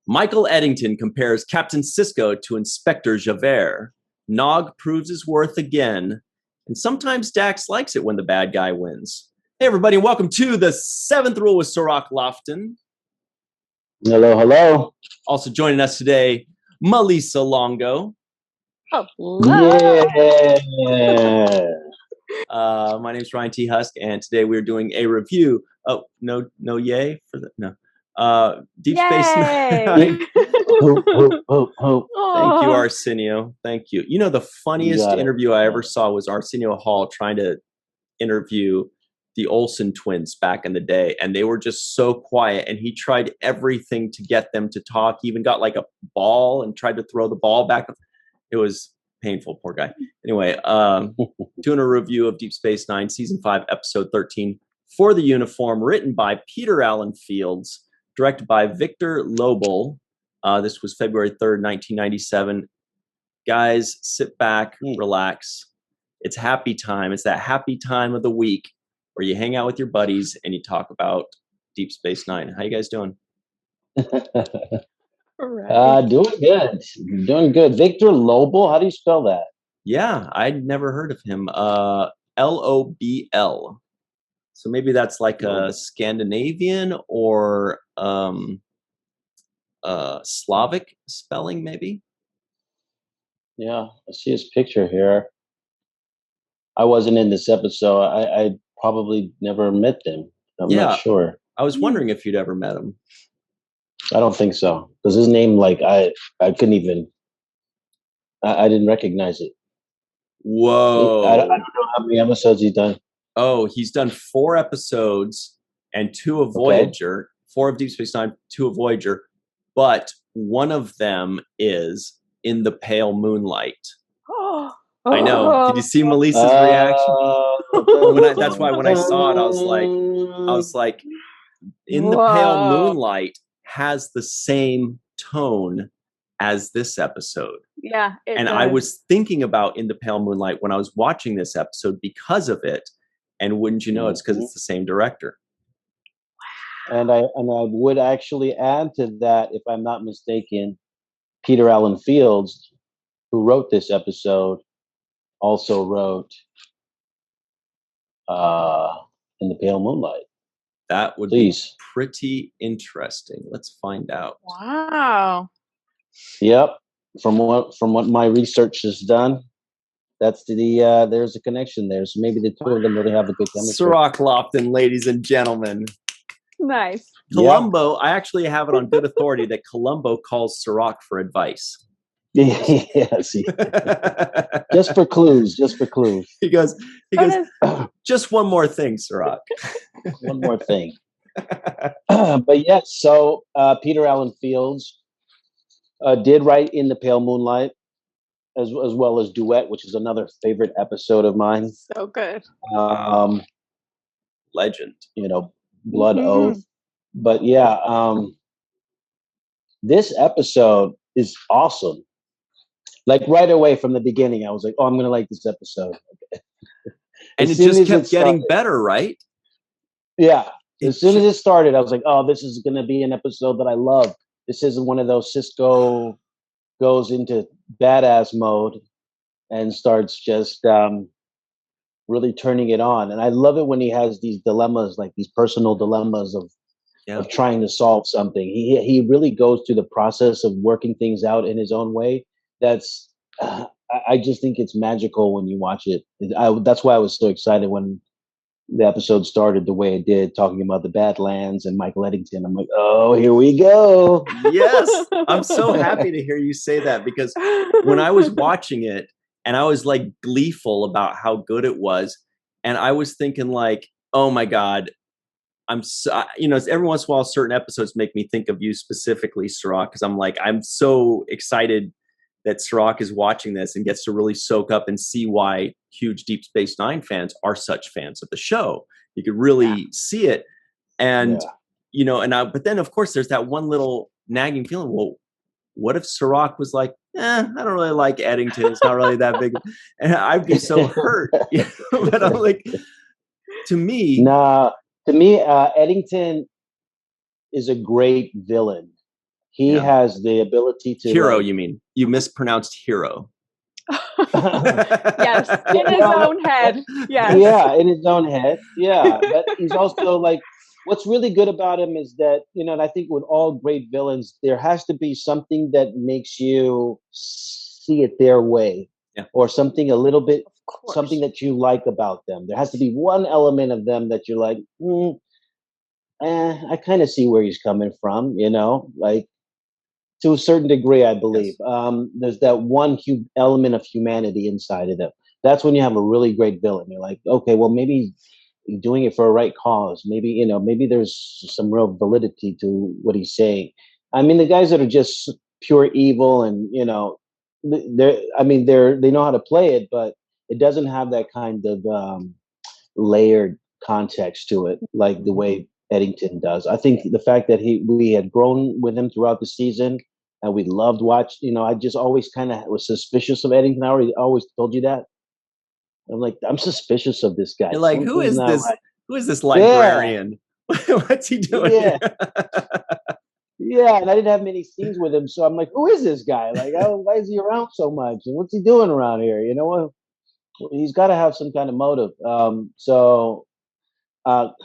Michael Eddington compares Captain Sisko to Inspector Javert. Nog proves his worth again. And sometimes Dax likes it when the bad guy wins. Hey, everybody, and welcome to the Seventh Rule with Cirroc Lofton. Hello, hello. Also joining us today, Malissa Longo. Hello. Yeah. My name's Ryan T. Husk, and today we're doing a review. Oh, no yay for the no. Deep Space Nine. Thank you, Arsenio. Thank you. You know, the funniest interview I ever saw was Arsenio Hall trying to interview the Olsen twins back in the day, and they were just so quiet, and he tried everything to get them to talk. He even got like a ball and tried to throw the ball back. It was painful, poor guy. Anyway, doing a review of Deep Space Nine, Season 5, Episode 13, For the Uniform, written by Peter Allen Fields, directed by Victor Lobel. This was February 3rd, 1997. Guys, sit back, relax. It's happy time. It's that happy time of the week where you hang out with your buddies and you talk about Deep Space Nine. How you guys doing? Doing good. Doing good. Victor Lobel, how do you spell that? Yeah, I'd never heard of him. Lobl. So maybe that's like a Scandinavian or Slavic spelling, maybe? Yeah, I see his picture here. I wasn't in this episode. I probably never met them. I'm not sure. I was wondering if you'd ever met him. I don't think so. Because his name, like, I couldn't even, I didn't recognize it. Whoa. I don't know how many episodes he's done. Oh, he's done 4 episodes and 2 of Voyager, 4 of Deep Space Nine, 2 of Voyager, but one of them is In the Pale Moonlight. I know. Did you see Melissa's reaction? That's why when I saw it, I was like, In the Pale Moonlight has the same tone as this episode. Yeah. And I was thinking about In the Pale Moonlight when I was watching this episode because of it. And wouldn't you know, it's because it's the same director. And I would actually add to that, if I'm not mistaken, Peter Allen Fields, who wrote this episode, also wrote In the Pale Moonlight. That would be pretty interesting. Let's find out. Wow. Yep. From what my research has done, that's there's a connection there. So maybe the two of them really have a good chemistry. Cirroc Lofton, ladies and gentlemen. Nice. Columbo, I actually have it on good authority that Columbo calls Cirroc for advice. Yes. Just for clues. He goes, just one more thing, Cirroc. One more thing. But yes, so Peter Allen Fields did write In the Pale Moonlight, as well as Duet, which is another favorite episode of mine. So good. Legend. You know, Blood Oath. But yeah, this episode is awesome. Like right away from the beginning, I was like, "Oh, I'm going to like this episode." And it just kept getting better, right? Yeah. As soon as it started, I was like, "Oh, this is going to be an episode that I love." This isn't one of those Sisko goes into badass mode and starts just really turning it on. And I love it when he has these dilemmas, like these personal dilemmas of trying to solve something. He really goes through the process of working things out in his own way. That's I just think it's magical when you watch it. That's why I was so excited when the episode started the way it did, talking about the Badlands and Michael Eddington. I'm like, oh, here we go. Yes. I'm so happy to hear you say that, because when I was watching it and I was like gleeful about how good it was, and I was thinking like, oh my God, I'm so, every once in a while certain episodes make me think of you specifically, Cirroc, because I'm like, I'm so excited that Cirroc is watching this and gets to really soak up and see why huge Deep Space Nine fans are such fans of the show. You could really see it. And, but then of course there's that one little nagging feeling. Well, what if Cirroc was like, I don't really like Eddington. It's not really that big. And I'd be so hurt. But I'm like, to me, Eddington is a great villain. He has the ability to hero. You mean you mispronounced hero? Yes, in his own head. Yes. Yeah, in his own head. Yeah, but he's also like. What's really good about him is that, and I think with all great villains, there has to be something that makes you see it their way, or something a little bit, something that you like about them. There has to be one element of them that you're like, I kind of see where he's coming from, like to a certain degree, I believe. Yes. There's that one element of humanity inside of them. That's when you have a really great villain. You're like, okay, well, maybe doing it for a right cause. Maybe, maybe there's some real validity to what he's saying. I mean, the guys that are just pure evil and, they know how to play it, but it doesn't have that kind of layered context to it, like the way Eddington does. I think the fact that we had grown with him throughout the season and we loved watching, I just always kind of was suspicious of Eddington. I always told you that. I'm like, I'm suspicious of this guy. You're like, who is this? Right. Who is this librarian? Yeah. What's he doing? Yeah. Yeah, and I didn't have many scenes with him, so I'm like, who is this guy? Like, why is he around so much? And what's he doing around here? He's got to have some kind of motive. So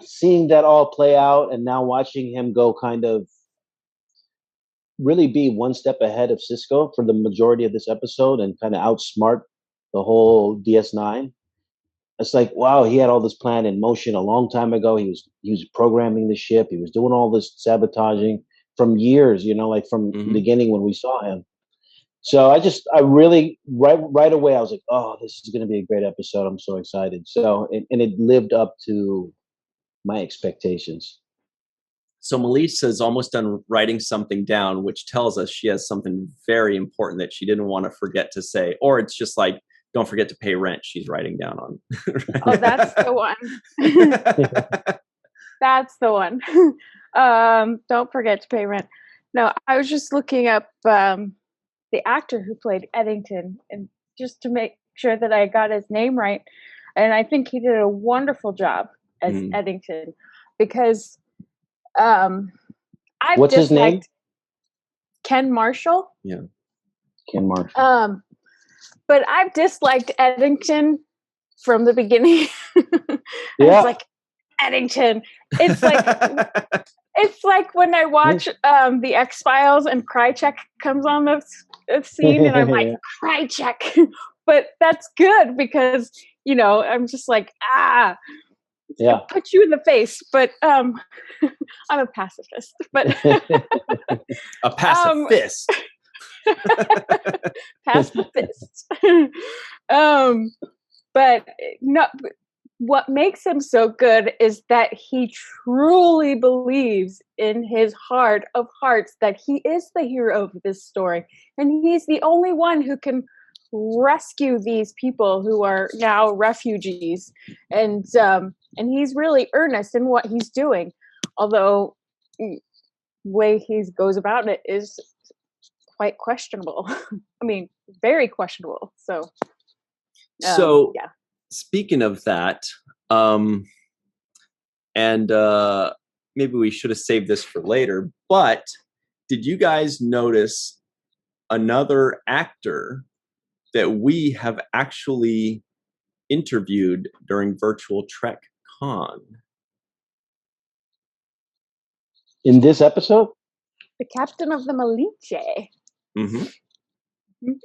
seeing that all play out, and now watching him go kind of really be one step ahead of Sisko for the majority of this episode, and kind of outsmart the whole DS9. It's like, wow, he had all this plan in motion a long time ago. He was programming the ship. He was doing all this sabotaging from years, like from the beginning when we saw him. So I really, right away, I was like, oh, this is going to be a great episode. I'm so excited. So, and it lived up to my expectations. So Melissa's almost done writing something down, which tells us she has something very important that she didn't want to forget to say. Or it's just like, don't forget to pay rent. She's writing down on. Oh, that's the one. That's the one. Don't forget to pay rent. No, I was just looking up the actor who played Eddington, and just to make sure that I got his name right. And I think he did a wonderful job as Eddington, because What's his name? Ken Marshall. Yeah, Ken Marshall. But I've disliked Eddington from the beginning. Yeah. It's like, Eddington. It's like when I watch the X-Files and Krychek comes on the scene, and I'm like, Krychek. But that's good because, I'm just like, yeah, put you in the face. But I'm a pacifist. But a pacifist. Pacifist. But no, what makes him so good is that he truly believes in his heart of hearts that he is the hero of this story, and he's the only one who can rescue these people who are now refugees, and he's really earnest in what he's doing, although the way he goes about it is quite questionable. I mean, very questionable. So yeah. Speaking of that, and maybe we should have saved this for later, but did you guys notice another actor that we have actually interviewed during Virtual Trek Con? In this episode? The captain of the Malinche. Mm-hmm.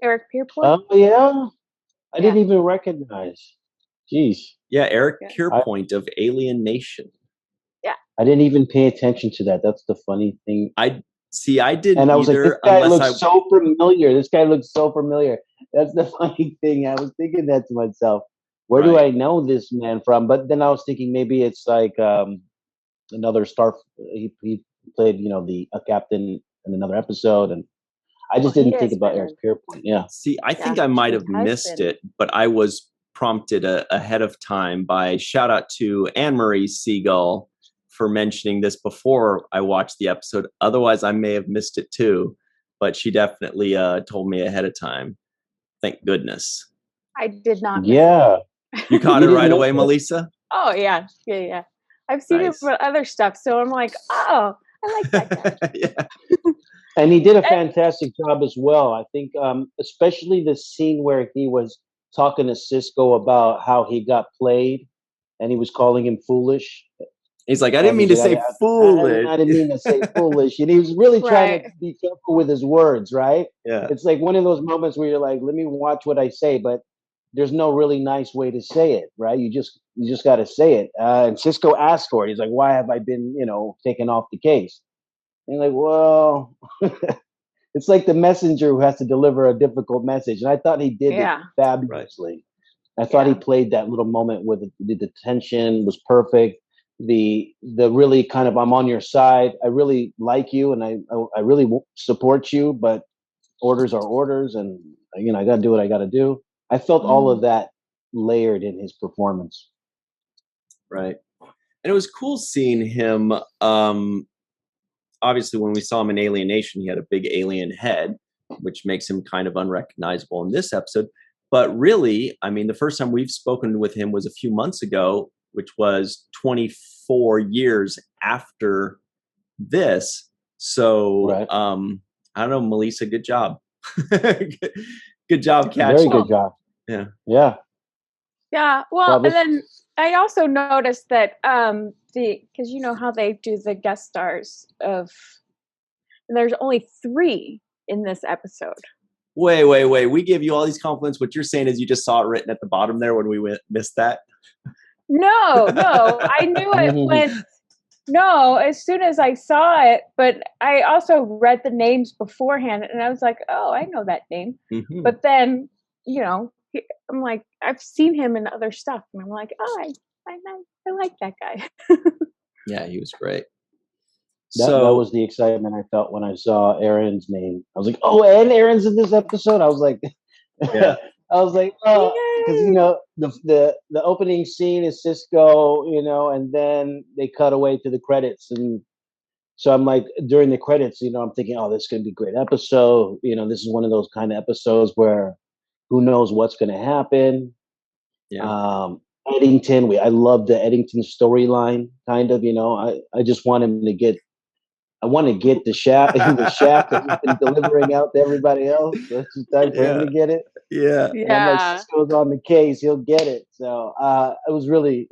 Eric Pierpoint. Oh, yeah. I didn't even recognize. Jeez. Yeah, Eric Pierpoint of Alien Nation. Yeah. I didn't even pay attention to that. That's the funny thing. I didn't. And I was either, like, this guy looks so familiar. This guy looks so familiar. That's the funny thing. I was thinking that to myself. Where do I know this man from? But then I was thinking maybe it's like another star. He played, a captain in another episode, and I just didn't think about Eric Pierpoint. Yeah. See, I think I might have missed it, but I was prompted ahead of time by shout out to Marie Segal for mentioning this before I watched the episode. Otherwise, I may have missed it too, but she definitely told me ahead of time. Thank goodness. I did not. Yeah. You caught it right away, Melissa? Oh, yeah. Yeah. I've seen it for other stuff, so I'm like, oh, I like that guy. Yeah. And he did a fantastic job as well. I think, especially the scene where he was talking to Sisko about how he got played, and he was calling him foolish. He's like, I didn't mean to say foolish. I didn't mean to say foolish. And he was really trying to be careful with his words, right? Yeah. It's like one of those moments where you're like, let me watch what I say, but there's no really nice way to say it, right? You just got to say it. And Sisko asked for it. He's like, why have I been, taken off the case? And you're like, well, it's like the messenger who has to deliver a difficult message. And I thought he did it fabulously. Right. I thought he played that little moment with the tension was perfect. The really kind of, I'm on your side. I really like you, and I really support you, but orders are orders, and I got to do what I got to do. I felt all of that layered in his performance. Right. And it was cool seeing him. Obviously, when we saw him in Alien Nation, he had a big alien head, which makes him kind of unrecognizable in this episode. But really, I mean, the first time we've spoken with him was a few months ago, which was 24 years after this. So, I don't know, Melissa, good job. Good job catching. Very good job. Yeah. Yeah. Yeah. Well, and then I also noticed that because you know how they do the guest stars and there's only 3 in this episode. Wait. We give you all these compliments. What you're saying is you just saw it written at the bottom there when we missed that? No. I knew it as soon as I saw it, but I also read the names beforehand and I was like, oh, I know that name. Mm-hmm. But then, I'm like, I've seen him in other stuff. And I'm like, oh, I like that guy. Yeah, he was great. That was the excitement I felt when I saw Aron's name. I was like, oh, and Aron's in this episode? I was like, yeah. I was like, oh, because, the opening scene is Sisko, and then they cut away to the credits. And so I'm like, during the credits, I'm thinking, oh, this is going to be a great episode. This is one of those kind of episodes where who knows what's going to happen. Yeah. Eddington, I love the Eddington storyline, kind of, I just want him to get, I want to get the shaft that he's been delivering out to everybody else. So it's just time for him to get it. Yeah. And I'm like, Sisko's on the case, he'll get it. So it was really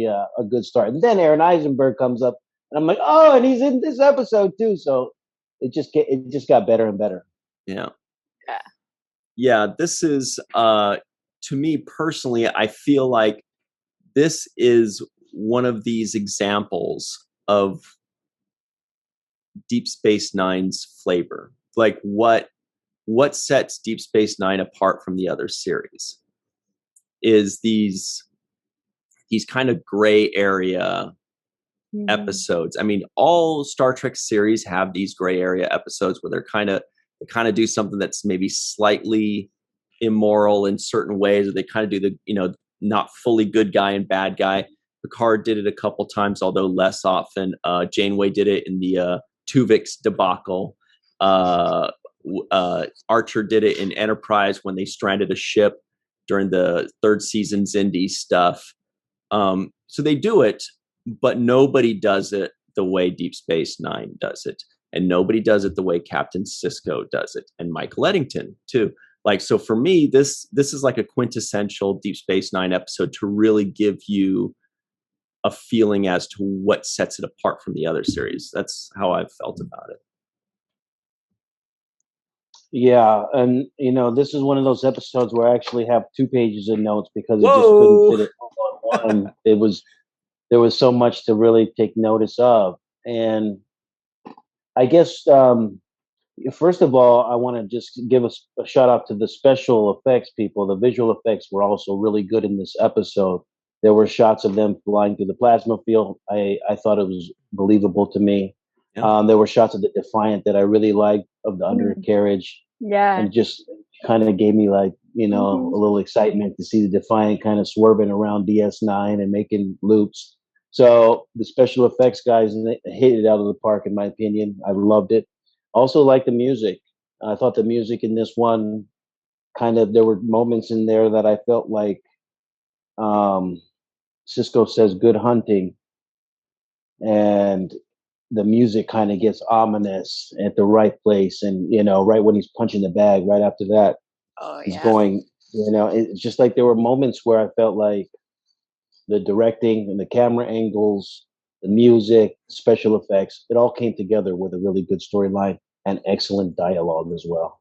a good start. And then Aron Eisenberg comes up, and I'm like, oh, and he's in this episode too. So it just got better and better. Yeah. Yeah, this is to me personally, I feel like this is one of these examples of Deep Space Nine's flavor. Like what sets Deep Space Nine apart from the other series is these kind of gray area episodes. I mean, all Star Trek series have these gray area episodes where they kind of do something that's maybe slightly immoral in certain ways, or they kind of do the not fully good guy and bad guy. Picard did it a couple times, although less often. Janeway did it in the Tuvix debacle. Archer did it in Enterprise when they stranded a ship during the 3rd season Xindi stuff. So they do it, but nobody does it the way Deep Space Nine does it. And nobody does it the way Captain Sisko does it. And Michael Eddington, too. Like, so for me, this is like a quintessential Deep Space Nine episode to really give you a feeling as to what sets it apart from the other series. That's how I've felt about it. Yeah, and this is one of those episodes where I actually have 2 pages of notes because it just couldn't fit it on one. There was so much to really take notice of. And I guess first of all, I want to just give a shout out to the special effects people. The visual effects were also really good in this episode. There were shots of them flying through the plasma field. I thought it was believable to me. Yeah. There were shots of the Defiant that I really liked, of the undercarriage. Yeah. And just kind of gave me like, a little excitement to see the Defiant kind of swerving around DS9 and making loops. So the special effects guys hit it out of the park, in my opinion. I loved it. Also like the music. I thought the music in this one there were moments in there that I felt like Sisko says good hunting. And the music kind of gets ominous at the right place, and right when he's punching the bag, right after that, he's going. It's just like there were moments where I felt like the directing and the camera angles, the music, special effects, it all came together with a really good storyline and excellent dialogue as well.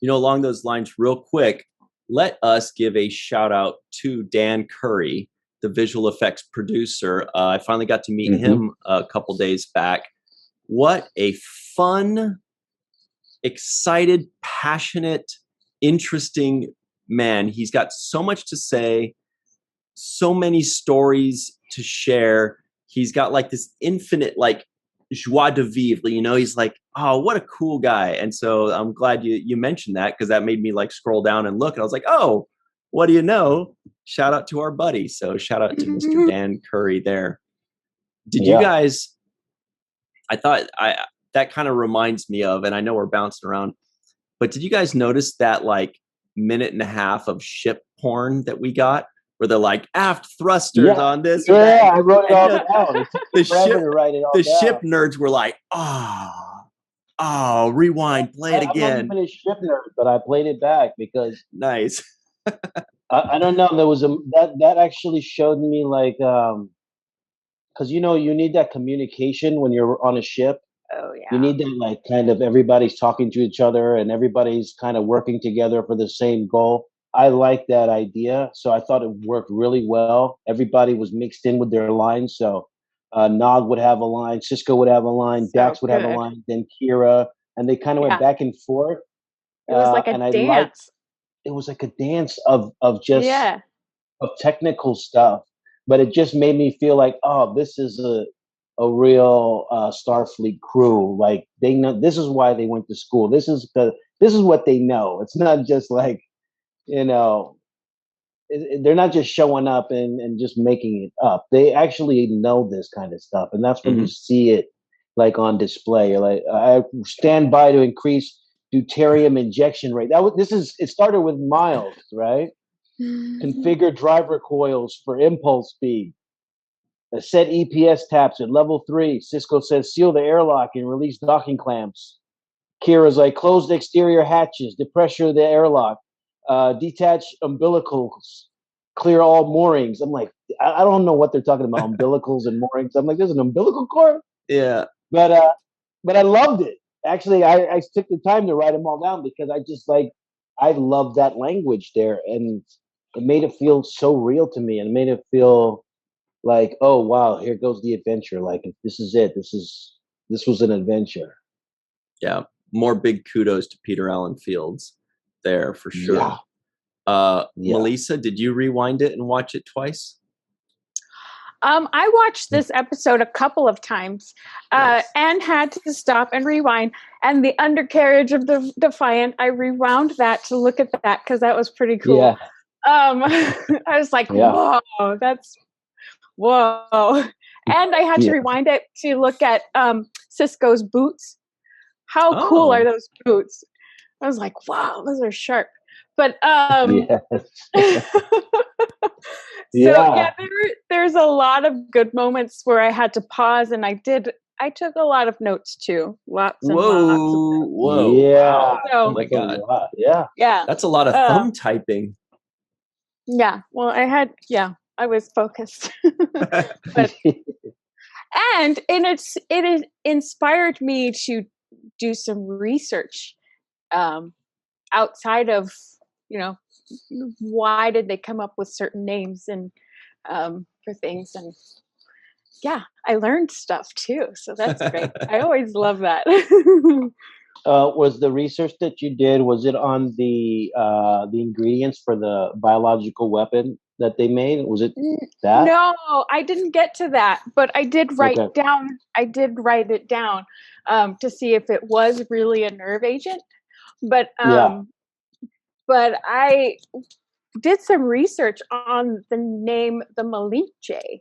Along those lines, real quick, let us give a shout out to Dan Curry, the visual effects producer. I finally got to meet him a couple days back. What a fun, excited, passionate, interesting man. He's got so much to say, so many stories to share. He's got like this infinite like joie de vivre, he's like, oh, what a cool guy. And so I'm glad you mentioned that, because that made me like scroll down and look, and I was like, oh, what do you know? Shout out to our buddy. So shout out to Mr. Dan Curry there. Did you guys, I thought that kind of reminds me of, and I know we're bouncing around, but did you guys notice that like minute and a half of ship porn that we got, where they're like aft thrusters on this? Yeah, I wrote it all down. The ship nerds were like, oh, rewind, play it again. I'm not even a ship nerd, but I played it back because nice. I don't know. There was that actually showed me like because you need that communication when you're on a ship. Oh yeah. You need that like kind of everybody's talking to each other and everybody's kind of working together for the same goal. I like that idea, so I thought it worked really well. Everybody was mixed in with their lines, so Nog would have a line, Sisko would have a line, Dax would have a line, then Kira, and they kind of went back and forth. It was like a dance. It was like a dance of just of technical stuff, but it just made me feel like, oh, this is a real Starfleet crew. Like they know this is why they went to school. This is what they know. It's not just like they're not just showing up and just making it up. They actually know this kind of stuff, and that's when you see it like on display. Like I stand by to increase deuterium injection rate. It started with Miles, right? Configure driver coils for impulse speed. Set EPS taps at level 3. Sisko says seal the airlock and release docking clamps. Kira's like close the exterior hatches, depressure the airlock, detach umbilicals, clear all moorings. I'm like, I don't know what they're talking about, umbilicals and moorings. I'm like, there's an umbilical cord? Yeah. But I loved it. Actually, I took the time to write them all down because I love that language there, and it made it feel so real to me, and it made it feel like, oh wow, here goes the adventure. Like this is it. This was an adventure. Yeah, more big kudos to Peter Allen Fields there for sure. Melissa, did you rewind it and watch it twice? I watched this episode a couple of times and had to stop and rewind. And the undercarriage of the Defiant, I rewound that to look at that because that was pretty cool. Yeah. I was like, whoa, whoa. And I had to rewind it to look at Sisko's boots. How cool are those boots? I was like, wow, those are sharp. But there's a lot of good moments where I had to pause, and I took a lot of notes too. Lots and lots. Whoa. Yeah. Wow. So, oh my God. Yeah. That's a lot of thumb typing. Yeah. Well, I was focused. But and it inspired me to do some research outside of, why did they come up with certain names and for things. And I learned stuff too. So that's great. I always love that. Was the research that you did, was it on the ingredients for the biological weapon that they made? Was it that? No, I didn't get to that, but I did write it down to see if it was really a nerve agent. But but I did some research on the name the Malinche.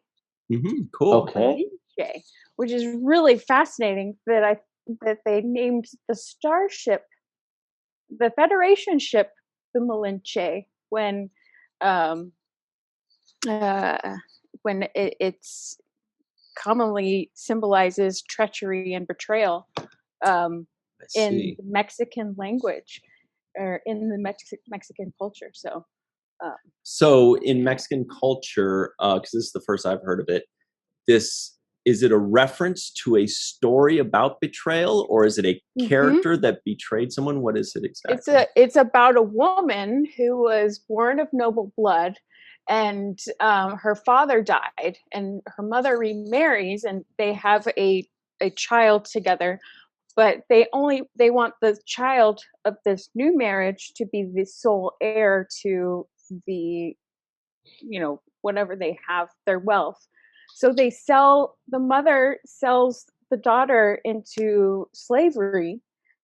Cool. Okay. Malinche, which is really fascinating that they named the starship, the Federation ship, the Malinche when it's commonly symbolizes treachery and betrayal in the Mexican language or in the Mexican culture. So in Mexican culture, because this is the first I've heard of it, is it a reference to a story about betrayal, or is it a character that betrayed someone? What is it exactly? It's about a woman who was born of noble blood, and her father died, and her mother remarries, and they have a child together. But they want the child of this new marriage to be the sole heir to the, whatever they have, their wealth. So the mother sells the daughter into slavery,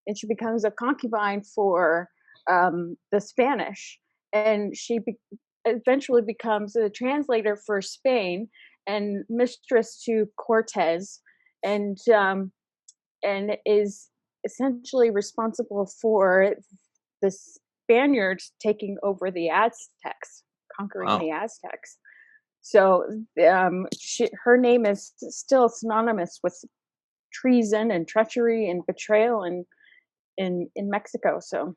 and she becomes a concubine for the Spanish. And she eventually becomes a translator for Spain and mistress to Cortez, and is essentially responsible for the Spaniards taking over the Aztecs, conquering the Aztecs. So her name is still synonymous with treason and treachery and betrayal in Mexico. So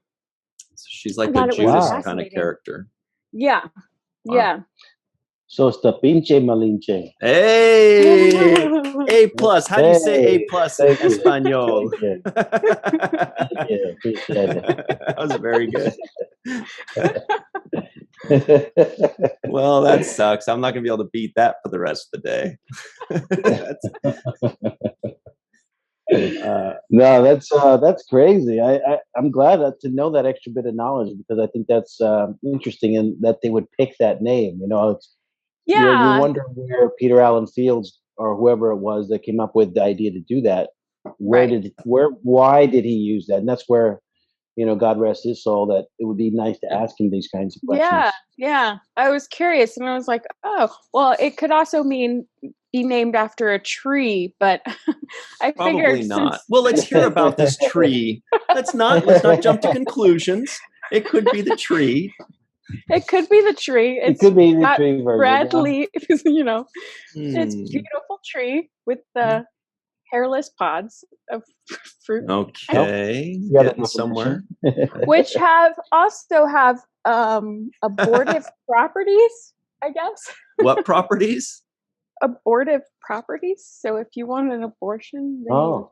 she's like the Judas kind of character. Yeah. Wow. Yeah. So it's the pinche malinche. Hey, A plus. How do you say A plus in Espanol? That was very good. Well, that sucks. I'm not gonna be able to beat that for the rest of the day. No, that's crazy. I'm glad to know that extra bit of knowledge, because I think that's interesting, and that they would pick that name. You wonder where Peter Allen Fields or whoever it was that came up with the idea to do that. Why did he use that? And that's where, God rest his soul, that it would be nice to ask him these kinds of questions. Yeah. I was curious, and I was like, oh, well, it could also be named after a tree, but I probably figured not. Well, let's hear about this tree. Let's not jump to conclusions. It could be the tree. It could be the tree. It could be the tree version. Bradley, it's a beautiful tree with the hairless pods of fruit. Okay, getting somewhere. Which also have abortive properties, I guess. What properties? Abortive properties. So if you want an abortion, then you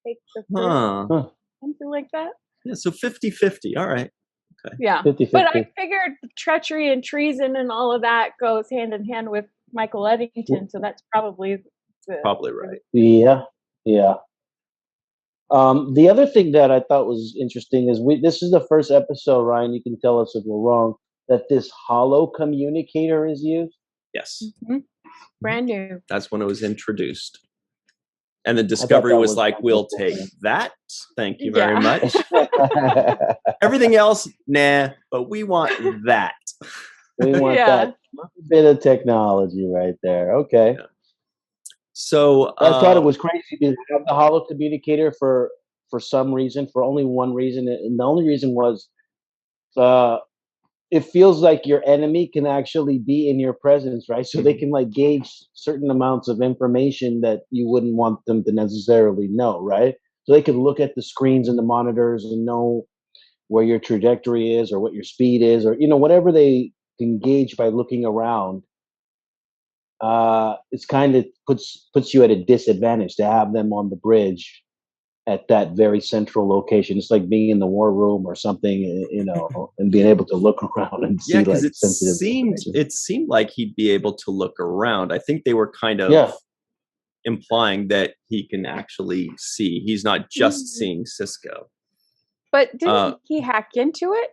take the fruit. Something like that. Yeah, so 50-50. All right. Okay. Yeah. 50-50. But I figured treachery and treason and all of that goes hand in hand with Michael Eddington, so that's probably right. Yeah. The other thing that I thought was interesting is this is the first episode, Ryan, you can tell us if we're wrong, that this hollow communicator is used. Yes. Mm-hmm. Brand new. That's when it was introduced. And the Discovery was like, we'll take that. Thank you very much. Everything else, nah, but we want that. We want that bit of technology right there. Okay. Yeah. So I thought it was crazy to have the hollow communicator for some reason, for only one reason. And the only reason was it feels like your enemy can actually be in your presence, right? So they can gauge certain amounts of information that you wouldn't want them to necessarily know, right? So they could look at the screens and the monitors and know where your trajectory is or what your speed is, or whatever they can gauge by looking around. It's kind of puts you at a disadvantage to have them on the bridge at that very central location. It's like being in the war room or something, and being able to look around and see because it seemed like he'd be able to look around. I think they were kind of implying that he can actually see. He's not just seeing Sisko. But didn't he hack into it?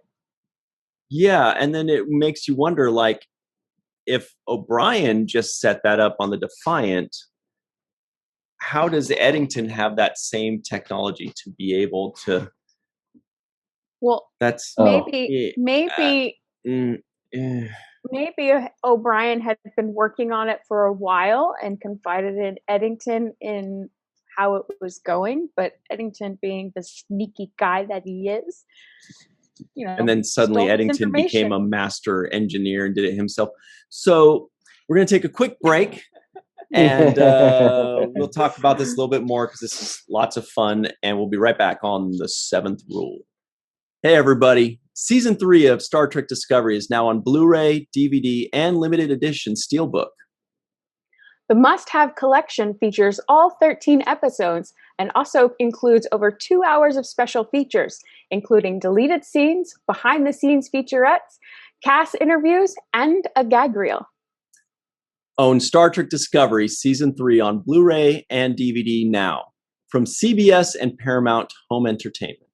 Yeah, and then it makes you wonder, if O'Brien just set that up on the Defiant, how does Eddington have that same technology to be able to? Well, that's maybe O'Brien had been working on it for a while and confided in Eddington in how it was going, but Eddington, being the sneaky guy that he is, and then suddenly Eddington became a master engineer and did it himself. So we're going to take a quick break. And we'll talk about this a little bit more because this is lots of fun. And we'll be right back on the 7th Rule. Hey, everybody. Season 3 of Star Trek Discovery is now on Blu-ray, DVD, and limited edition Steelbook. The must-have collection features all 13 episodes and also includes over 2 hours of special features, including deleted scenes, behind-the-scenes featurettes, cast interviews, and a gag reel. Own Star Trek Discovery Season 3 on Blu-ray and DVD now from CBS and Paramount Home Entertainment.